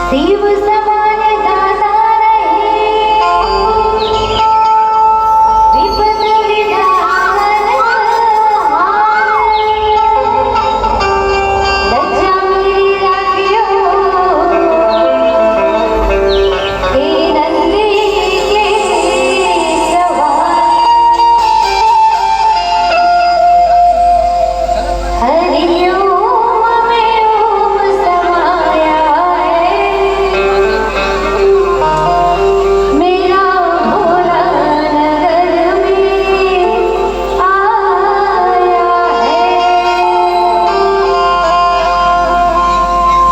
शिव समान दाता रहे विपद विधान लज्जा मेरी राखियो हे नंदी के सवार हरिओम में ओम समाया मेरा भोला नगर में आया है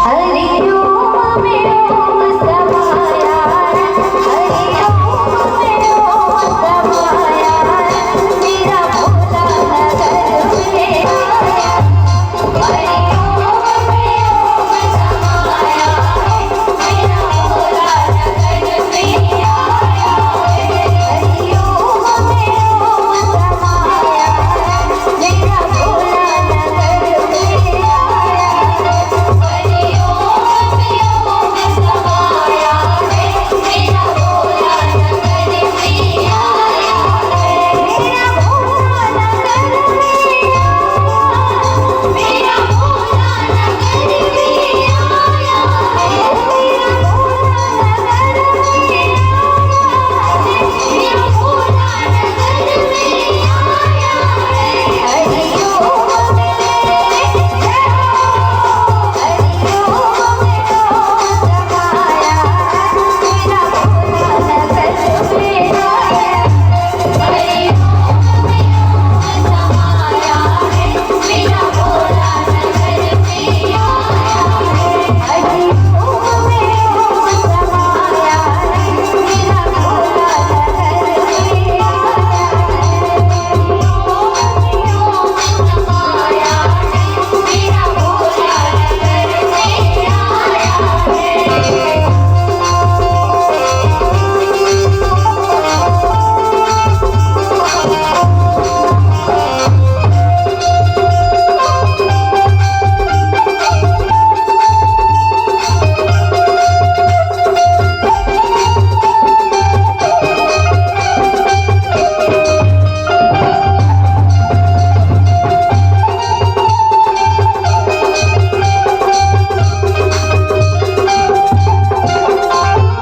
हरिओम में ओम समाया हरिओम में ओम समाया मेरा भोला नगर में आया हरिओम में ओम समाया मेरा भोला नगर में आया हरिओम में ओम समाया मेरा भोला नगर में आया हरिओम में ओम समाया मेरा भोला नगर में आया मेरा भोला नगर में मेरा भोला नगर में आया मेरा भोला नगर में मेरा भोला नगर में आया हरिओम में हरिओम में ओम समाया मेरा भोला नगर में आया हरिओम में ओम समाया मेरा भोला नगर में आया हरिओम में ओम समाया मेरा भोला नगर में आया हरिओम में ओम समाया मेरा भोला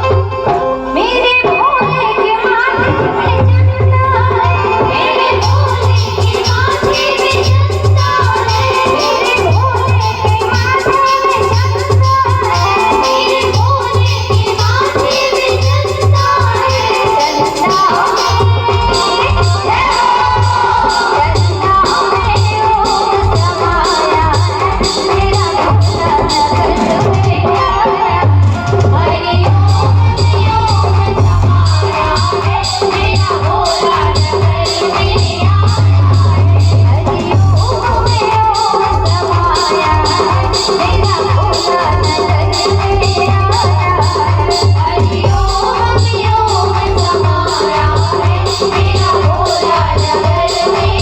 मेरे भोले के माथे में चंदा है मेरे भोले के माथे में चंदा है मेरे भोले के माथे में चंदा है मेरे भोले के माथे में चंदा है चंदा में ओम समाया मेरा भोला नगर में आया हरिओम में ओम समाया मेरा भोला नगर में आया हरिओम में ओम समाया मेरा भोला नगर में आया हरिओम में ओम समाया मेरा भोला नगर में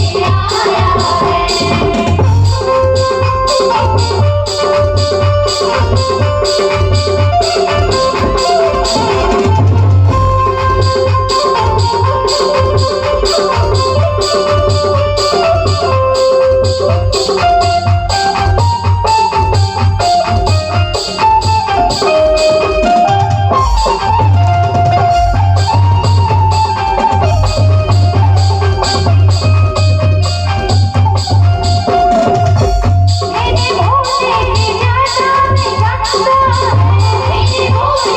मेरे भोले के जाता में गंगा है मेरे भोले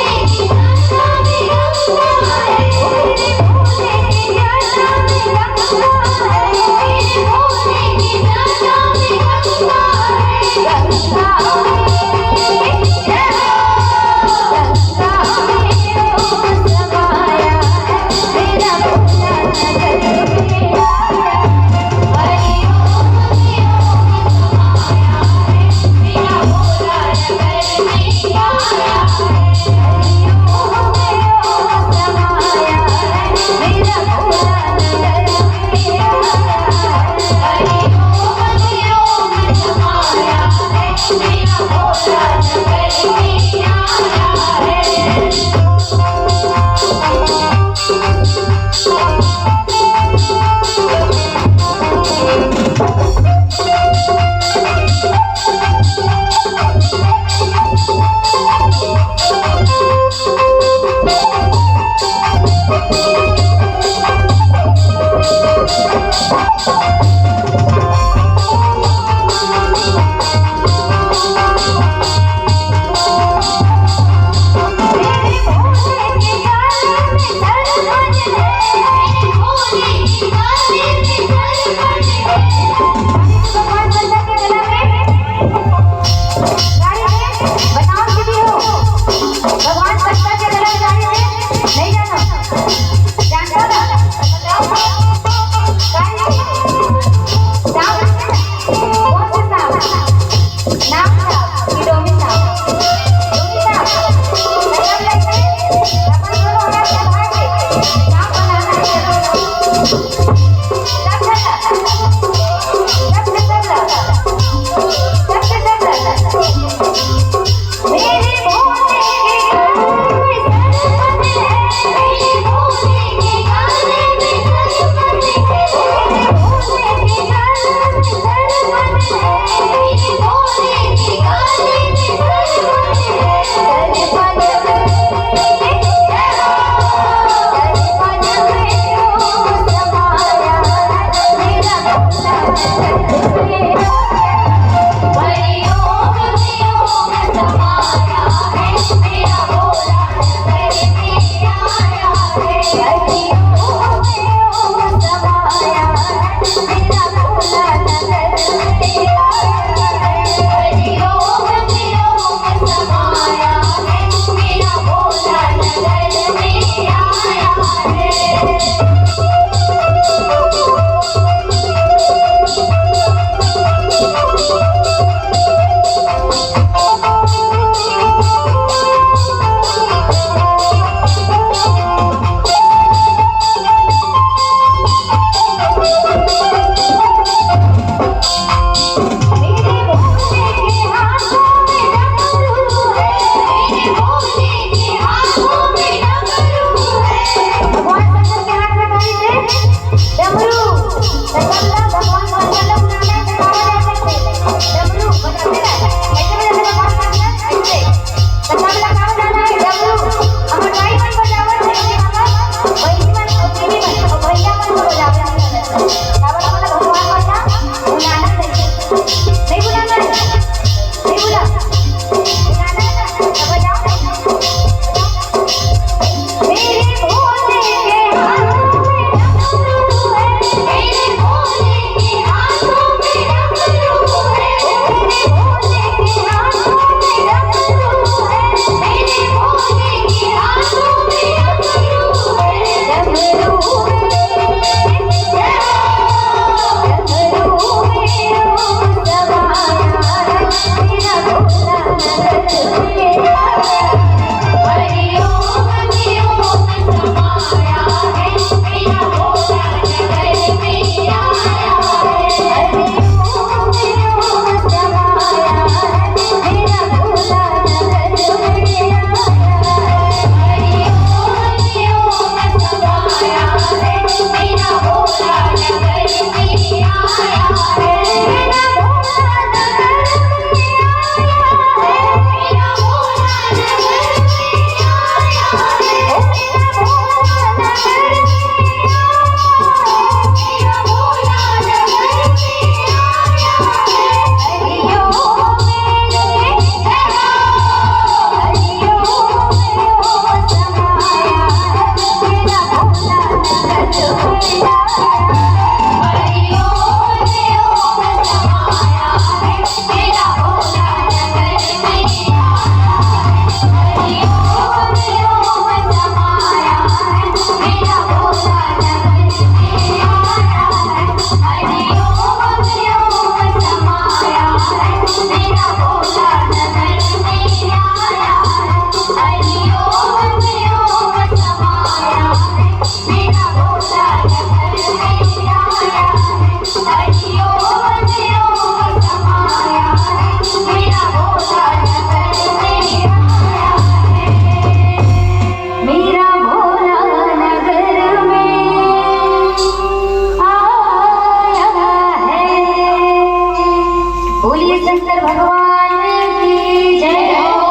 भगवान की जय हो।